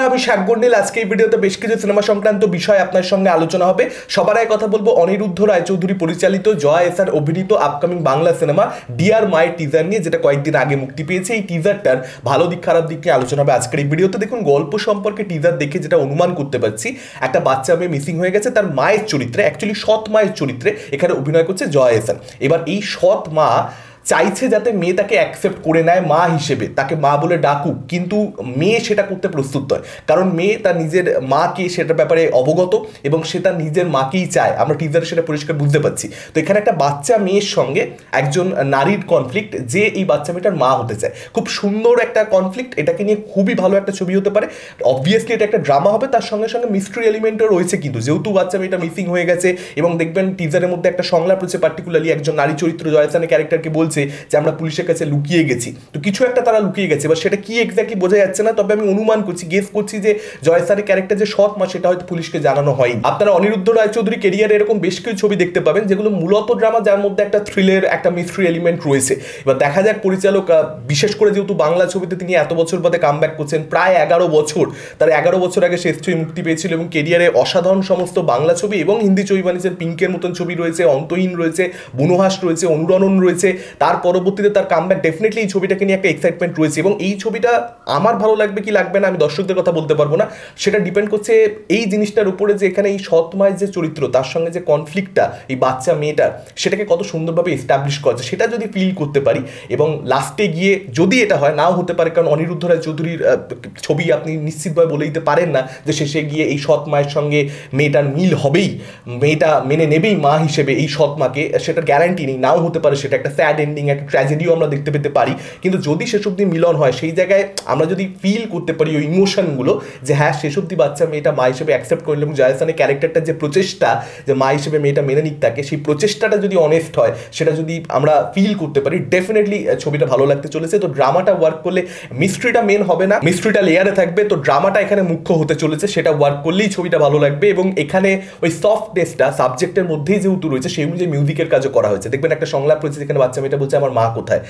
আমি শাকগন্ডিল। আজকে এই ভিডিওতে বেশ কিছু সিনেমা সংক্রান্ত বিষয় আপনার সঙ্গে আলোচনা হবে। সবার আগে কথা বলবো অনিরুদ্ধ রায়চৌধুরী পরিচালিত জয়া এহসান অভিনীত আপকামিং বাংলা সিনেমা ডিয়ার মায়ের টিজার নিয়ে, যেটা কয়েকদিন আগে মুক্তি পেয়েছে। এই টিজারটার ভালো দিক খারাপ দিক নিয়ে আলোচনা হবে আজকের এই ভিডিওতে। দেখুন, গল্প সম্পর্কে টিজার দেখে যেটা অনুমান করতে পারছি, একটা বাচ্চা মেয়ে মিসিং হয়ে গেছে, তার মায়ের চরিত্রে, অ্যাকচুয়ালি সৎ মায়ের চরিত্রে এখানে অভিনয় করছে জয়া এহসান। এবার এই সৎ মা চাইছে যাতে মেয়ে তাকে অ্যাকসেপ্ট করে নেয় মা হিসেবে, তাকে মা বলে ডাকুক, কিন্তু মেয়ে সেটা করতে প্রস্তুত নয়, কারণ মেয়ে তার নিজের মাকে সেটার ব্যাপারে অবগত এবং সে তার নিজের মাকেই চায়। আমরা টিজারে সেটা পরিষ্কার বুঝতে পারছি। তো এখানে একটা বাচ্চা মেয়ের সঙ্গে একজন নারীর কনফ্লিক্ট, যে এই বাচ্চা মেয়েটার মা হতে চায়। খুব সুন্দর একটা কনফ্লিক্ট, এটাকে নিয়ে খুবই ভালো একটা ছবি হতে পারে। অবভিয়াসলি এটা একটা ড্রামা হবে, তার সঙ্গে সঙ্গে মিস্ট্রি এলিমেন্টও রয়েছে, কিন্তু যেহেতু বাচ্চা মেয়েটা মিসিং হয়ে গেছে এবং দেখবেন টিজারের মধ্যে একটা সংলাপ রয়েছে, পার্টিকুলারলি একজন নারী চরিত্র জয়া এহসানের ক্যারেক্টারকে বলছে যে আমরা পুলিশের কাছে লুকিয়ে গেছি। তো কিছু একটা তারা লুকিয়ে গেছে, এবার সেটা কি এক্স্যাক্টলি বোঝা যাচ্ছে না, তবে আমি অনুমান করছি, গেস করছি যে জয়া এহসানের ক্যারেক্টার যে সৎ মা সেটা হয়তো পুলিশকে জানানো হয়নি। আপনারা অনিরুদ্ধ রায়চৌধুরী কেরিয়ারে এরকম বেশ কিছু ছবি দেখতে পাবেন যেগুলো মূলত ড্রামা, যার মধ্যে একটা থ্রিলের, একটা মিস্ট্রি এলিমেন্ট রয়েছে। এবার দেখা যাক পরিচালক, বিশেষ করে যেহেতু বাংলা ছবিতে তিনি এত বছর বাদে কামব্যাক করছেন, প্রায় 11 বছর, তার 11 বছর আগে শেষ ছবি মুক্তি পেয়েছিল এবং কেরিয়ারে অসাধারণ সমস্ত বাংলা ছবি এবং হিন্দি ছবি বানিয়েছেন। পিঙ্কের মতন ছবি রয়েছে, অন্তহীন রয়েছে, বনহাস রয়েছে, অনুরণন রয়েছে। তার পরবর্তীতে তার কামব্যাক, ডেফিনেটলি এই ছবিটাকে নিয়ে একটা এক্সাইটমেন্ট রয়েছে এবং এই ছবিটা আমার ভালো লাগবে কি লাগবে না আমি দর্শকদের কথা বলতে পারবো না, সেটা ডিপেন্ড করছে এই জিনিসটার উপরে যে এখানে এই সৎ মায়ের যে চরিত্র, তার সঙ্গে যে কনফ্লিক্টটা এই বাচ্চা মেয়েটার, সেটাকে কত সুন্দরভাবে এস্টাবলিশ করছে, সেটা যদি ফিল করতে পারি এবং লাস্টে গিয়ে যদি এটা হয়, নাও হতে পারে, কারণ অনিরুদ্ধ রায়চৌধুরীর ছবি আপনি নিশ্চিতভাবে বলে দিতে পারেন না যে শেষে গিয়ে এই সৎ মায়ের সঙ্গে মেয়েটার মিল হবেই, মেয়েটা মেনে নেবেই মা হিসেবে এই সৎ মাকে, সেটার গ্যারান্টি নেই, নাও হতে পারে, সেটা একটা স্যাড এন্ডিং, একটা ট্র্যাজেডিও আমরা দেখতে পেতে পারি। কিন্তু যদি শেষ অব্দি মিলন হয়, সেই জায়গায় আমরা যদি ফিল করতে পারি ওই ইমোশনগুলো, যে হ্যাঁ শেষ অব্দি বাচ্চা মেয়েটা মা হিসেবে অ্যাকসেপ্ট করলো এবং জয়া এহসানের ক্যারেক্টারটার যে প্রচেষ্টা যে মা হিসেবে মেয়েটা মেনে নিক তাকে, সেই প্রচেষ্টাটা যদি অনেস্ট হয়, সেটা যদি আমরা ফিল করতে পারি, ডেফিনেটলি ছবিটা ভালো লাগতে চলেছে। তো ড্রামাটা ওয়ার্ক করলে, মিস্ট্রিটা মেন হবে না, মিস্ট্রিটা লেয়ারে থাকবে, তো ড্রামাটা এখানে মুখ্য হতে চলেছে, সেটা ওয়ার্ক করলেই ছবিটা ভালো লাগবে। এবং এখানে ওই সফটনেসটা সাবজেক্টের মধ্যেই যেহেতু রয়েছে, সেই অনুযায়ী মিউজিকের কাজও করা হয়েছে। দেখবেন একটা সংলাপ রয়েছে যেখানে বাচ্চা মেয়েটা বলছে আমার মা কোথায়।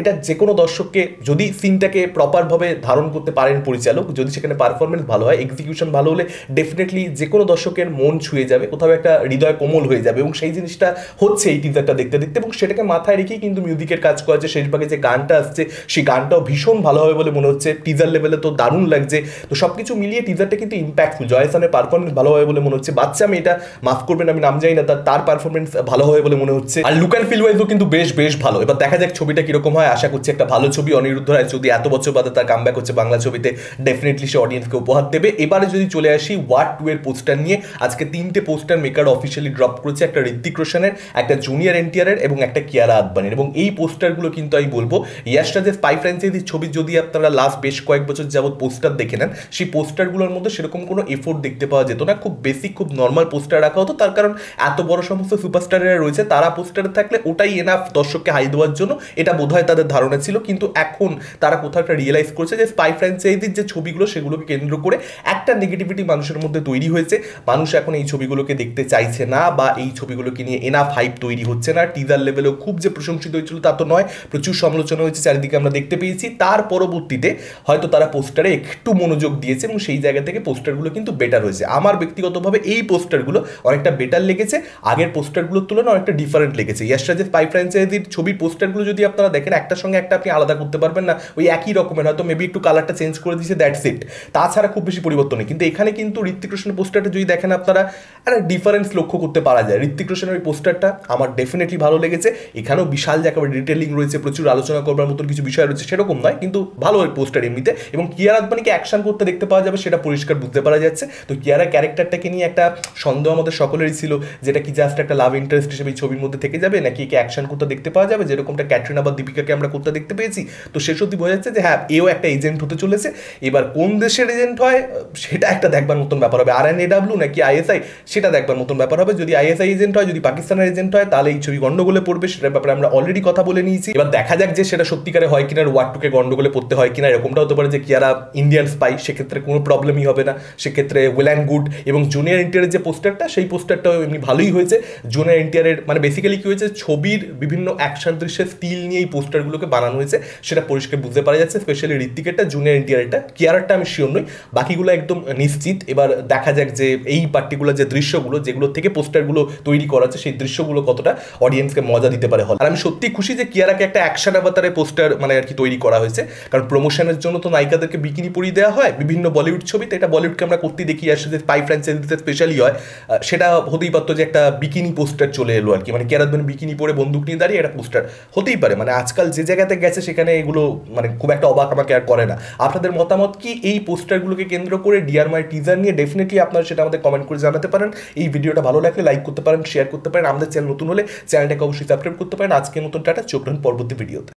এটা যে কোনো দর্শককে, যদি সিনটাকে প্রপারভাবে ধারণ করতে পারেন পরিচালক, যদি সেখানে পারফরমেন্স ভালো হয়, এক্সিকিউশন ভালো হলে, ডেফিনেটলি যে কোনো দর্শকের মন ছুঁয়ে যাবে, কোথাও একটা হৃদয় কোমল হয়ে যাবে এবং সেই জিনিসটা হচ্ছে এই টিজারটা দেখতে দেখতে। এবং সেটাকে মাথায় রেখেই কিন্তু মিউজিকের কাজ করা হচ্ছে। শেষ ভাগে যে গানটা আসছে, সেই গানটাও ভীষণ ভালো হবে বলে মনে হচ্ছে, টিজার লেভেলে তো দারুণ লাগছে। তো সব কিছু মিলিয়ে টিজারটা কিন্তু ইম্প্যাক্টফুল, জয়া এহসানের পারফরমেন্স ভালো হবে বলে মনে হচ্ছে। বাচ্চা মেয়েটা, মাফ করবেন আমি নাম জানি না, তার পারফরমেন্স ভালো হবে বলে মনে হচ্ছে। আর লুক অ্যান্ড ফিল ওয়াইজও কিন্তু বেশ ভালো। এবার দেখা যাক ছবিটা কিরকম হয়। আশা করছি একটা ভালো ছবি। অনিরুদ্ধ রায়চৌধুরী এত বছর বাদে তার কামব্যাক হচ্ছে বাংলা ছবিতে, ডেফিনেটলি সে অডিয়েন্সকে উপহার দেবে। এবারে যদি চলে আসি ওয়ার্ড 2 এর পোস্টার নিয়ে, আজকে 3টে পোস্টার মেকার অফিসিয়ালি ড্রপ করেছে, একটা ঋত্বিক রোশনের, একটা জুনিয়র এনটিআরের এবং একটা কিয়ারা আদবানির। এবং এই পোস্টারগুলো কিন্তু আমি বলবো, ইয়াশ রাজের স্পাই ফ্র্যাঞ্চাইজির ছবি যদি আপনারা লাস্ট বেশ কয়েক বছর যাবত পোস্টার দেখে নেন, সেই পোস্টারগুলোর মধ্যে সেরকম কোনো এফোর্ট দেখতে পাওয়া যেত না। খুব বেসিক, খুব নর্মাল পোস্টার রাখা হতো, তার কারণ এত বড় সমস্ত সুপারস্টারেরা রয়েছে, তারা পোস্টারে থাকলে ওটাই এনাফ দর্শককে হাই দেওয়ার জন্য, এটা বোধহয় তাদের ধারণা ছিল। কিন্তু এখন তারা কোথাও একটা রিয়েলাইজ করছে যে স্পাই ফ্র্যাঞ্চাইজির যে ছবিগুলো, সেগুলোকে কেন্দ্র করে একটা নেগেটিভিটি মানুষের মধ্যে তৈরি হয়েছে। মানুষ এখন এই ছবিগুলোকে দেখতে চাইছে না, বা এই ছবিগুলোকে নিয়ে এনাফ হাইপ তৈরি হচ্ছে না। টিজার লেভেলেও খুব যে প্রশংসিত হয়েছিল তা তো নয়, প্রচুর সমালোচনা হয়েছে, চারিদিকে আমরা দেখতে পেয়েছি। তার পরবর্তীতে হয়তো তারা পোস্টারে একটু মনোযোগ দিয়েছে এবং সেই জায়গা থেকে পোস্টারগুলো কিন্তু বেটার হয়েছে। আমার ব্যক্তিগতভাবে এই পোস্টারগুলো অনেকটা বেটার লেগেছে, আগের পোস্টারগুলোর তুলনায় অনেকটা ডিফারেন্ট লেগেছে। ইয়াশ রাজের স্পাই ফ্র্যাঞ্চাইজির ছবির পোস্টারগুলো যদি আপনারা দেখেন, একটার সঙ্গে একটা আপনি আলাদা করতে পারবেন না, ওই একই রকমের, হয়তো মেবি একটু কালারটা চেঞ্জ করে দিয়েছে, দ্যাটস ইট, তাছাড়া খুব বেশি পরিবর্তন নেই। কিন্তু এখানে কিন্তু ঋত্বিক রোশনের পোস্টারটা যদি দেখেন আপনারা, একটা ডিফারেন্স লক্ষ্য করতে পারা যায়। ঋত্বিক রোশনের ওই পোস্টারটা আমার ডেফিনেটলি ভালো লেগেছে। এখানেও বিশাল যে একেবারে ডিটেলিং রয়েছে, প্রচুর আলোচনা করবার মতন কিছু বিষয় রয়েছে, সেরকম নয়, কিন্তু ভালো ওই পোস্টার এমনিতে। এবং কিয়ারা আদবানিকে অ্যাকশন করতে দেখতে পাওয়া যাবে, সেটা পরিষ্কার বুঝতে পারা যাচ্ছে। তো কিয়ারা ক্যারেক্টারটাকে নিয়ে একটা সন্দেহ আমাদের সকলেরই ছিল, যেটা কি জাস্ট একটা লাভ ইন্টারেস্ট হিসেবে এই ছবির মধ্যে থেকে যাবে, নাকি একে অ্যাকশন করতে দেখতে পাওয়া যাবে, যেরকমটা ক্যাটরিনা বা দীপিকাকে আমরা করতে দেখতে পেয়েছি। তো শেষ অবধি বোঝা যাচ্ছে যে হ্যাঁ, এও একটা এজেন্ট হতে চলেছে। এবার কোন দেশের এজেন্ট হয় সেটা একটা দেখবার মতন ব্যাপার হবে। RNAW নাকি ISI, সেটা দেখবার মতন ব্যাপার হবে। যদি ISI এজেন্ট হয়, যদি পাকিস্তানের এজেন্ট হয়, তাহলে এই ছবি গন্ডগোলে পড়বে, সেটার ব্যাপারে আমরা অলরেডি কথা বলে নিয়েছি। এবার দেখা যাক যে সেটা সত্যিকারে হয় কিনা, ওয়ার্ড 2 কে গন্ডগোলে পড়তে হয় কিনা। এরকমটা হতে পারে যে কিয়ারা ইন্ডিয়ান স্পাই, সেক্ষেত্রে কোনো প্রবলেমই হবে না, সেক্ষেত্রে ওয়েল অ্যান্ড গুড। এবং জুনিয়র এনটিআরের যে পোস্টারটা, সেই পোস্টারটাও এমনি ভালোই হয়েছে। জুনিয়র এনটিআরের মানে বেসিক্যালি কি হয়েছে, ছবির বিভিন্ন অ্যাকশন দৃশ্যের স্টিল নিয়ে এই পোস্টারগুলোকে বানানো হয়েছে সেটা পরিষ্কার বুঝতে পারা যাচ্ছে, স্পেশালি ঋত্বিকেরটা, জুনিয়র এনটিআরটা, কিয়ারারটা আমি শিওর নই, বাকিগুলো একদম নিশ্চিত। এবার দেখা যাক যে এই পার্টিকুলার যে দৃশ্যগুলো যেগুলো থেকে পোস্টারগুলো তৈরি করা আছে সেই দৃশ্যগুলো কতটা অডিয়েন্সকে মজা দিতে পারে হল। আর আমি সত্যি খুশি যে কিয়ারাকে একটা অ্যাকশন অবতারে পোস্টার মানে আর কি তৈরি করা হয়েছে, কারণ প্রমোশনের জন্য তো নায়িকাদেরকে বিকিনি পরিয়ে দেওয়া হয় বিভিন্ন বলিউড ছবিতে, এটা বলিউডকে আমরা করতেই দেখি আসছে যে স্পাই ফ্র্যাঞ্চাইজিতে স্পেশালি হয়। সেটা হতেই পারতো যে একটা বিকিনি পোস্টার চলে এলো আর কি, মানে কিয়ারা আদভানি বিকিনি পরে বন্দুক নিয়ে দাঁড়িয়ে একটা পোস্টার হতেই পারে। মানে আজকাল যে জায়গাতে গেছে সেখানে এগুলো মানে খুব একটা অবাক আমাকে আর করে না। আপনাদের মতামত কি এই পোস্টারগুলোকে কেন্দ্র করে ডিয়ার মাই টিজার নিয়ে? ডেফিনেটলি আপনারা সেটা আমাদের কমেন্ট করে জানাতে পারেন। এই ভিডিওটা ভালো লাগলে লাইক করতে পারেন, শেয়ার করতে পারেন, আমাদের চ্যানেল নতুন হলে চ্যানেলটাকে অবশ্যই সাবস্ক্রাইব করতে পারেন। আজকের মতন টাটা, চোখ রাখুন পরবর্তী ভিডিওতে।